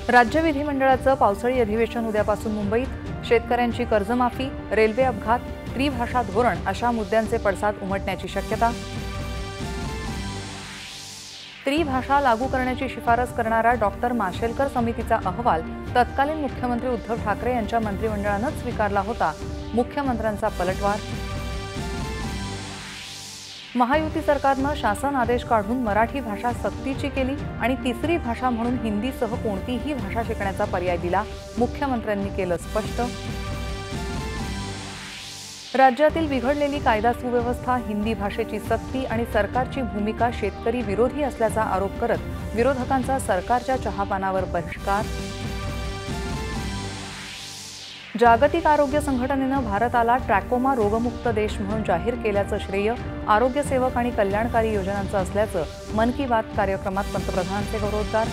राज्य विधिमंडळाचं पावसाळी अधिवेशन उद्यापासून मुंबईत। शेतकऱ्यांची कर्जमाफी, रेल्वे अपघात, त्रिभाषा धोरण अशा मुद्द्यांचे पडसाद उमटण्याची शक्यता। त्रिभाषा लागू करण्याची शिफारस करणारा डॉक्टर माशेलकर समितीचा अहवाल तत्कालीन मुख्यमंत्री उद्धव ठाकरे यांच्या मंत्रिमंडळानं स्वीकारला होता। मुख्यमंत्र्यांचा पलटवार। महायुती सरकारनं शासन आदेश काढून मराठी भाषा सक्तीची केली आणि तिसरी भाषा म्हणून हिंदीसह कोणतीही भाषा शिकण्याचा पर्याय दिला। मुख्यमंत्र्यांनी केलं स्पष्ट। राज्यातील बिघडलेली कायदा सुव्यवस्था, हिंदी भाषेची सक्ती आणि सरकारची भूमिका शेतकरी विरोधी असल्याचा आरोप करत विरोधकांचा सरकारच्या चहापानावर बहिष्कार। जागतिक आरोग्य संघटनेनं भारताला ट्रॅकोमा रोगमुक्त देश म्हणून जाहीर केल्याचं श्रेय आरोग्यसेवक आणि कल्याणकारी योजनांचं असल्याचं मन की बात कार्यक्रमात पंतप्रधानांचे गौरवोद्गार।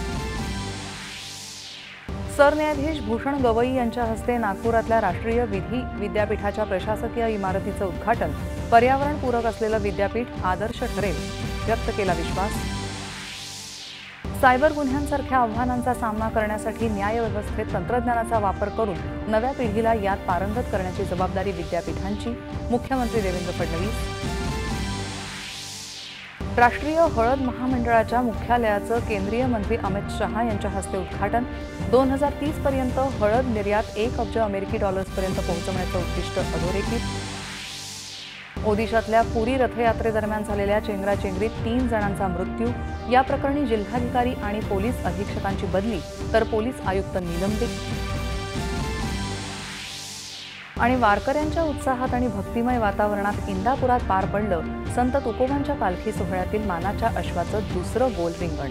सरन्यायाधीश भूषण गवई यांच्या हस्ते नागपुरातल्या राष्ट्रीय विधी विद्यापीठाच्या प्रशासकीय इमारतीचं उद्घाटन। पर्यावरणपूरक असलेलं विद्यापीठ आदर्श ठरेल, व्यक्त केला विश्वास। सायबर गुन्ह्यांसारख्या आव्हानांचा सामना करण्यासाठी न्यायव्यवस्थेत तंत्रज्ञानाचा वापर करून नव्या पिढीला यात पारंगत करण्याची जबाबदारी विद्यापीठांची। मुख्यमंत्री देवेंद्र फडणवीस। राष्ट्रीय हळद महामंडळाच्या मुख्यालयाचं केंद्रीय मंत्री अमित शहा यांच्या हस्ते उद्घाटन। 2030 पर्यंत हळद निर्यात 1 अब्ज अमेरिकी डॉलर्सपर्यंत पोहोचवण्याचं उद्दिष्ट अधोरेखित। ओदिशातल्या पुरी रथयात्रेदरम्यान झालेल्या चेंगराचेंगरीत 3 जणांचा मृत्यू। या प्रकरणी जिल्हाधिकारी आणि पोलीस अधीक्षकांची बदली, तर पोलीस आयुक्त निलंबित। आणि वारकऱ्यांच्या उत्साहात आणि भक्तिमय वातावरणात इंदापुरात पार पडलं संत तुकोबांच्या पालखी सोहळ्यातील मानाच्या अश्वाचं दुसरं गोल रिंगण।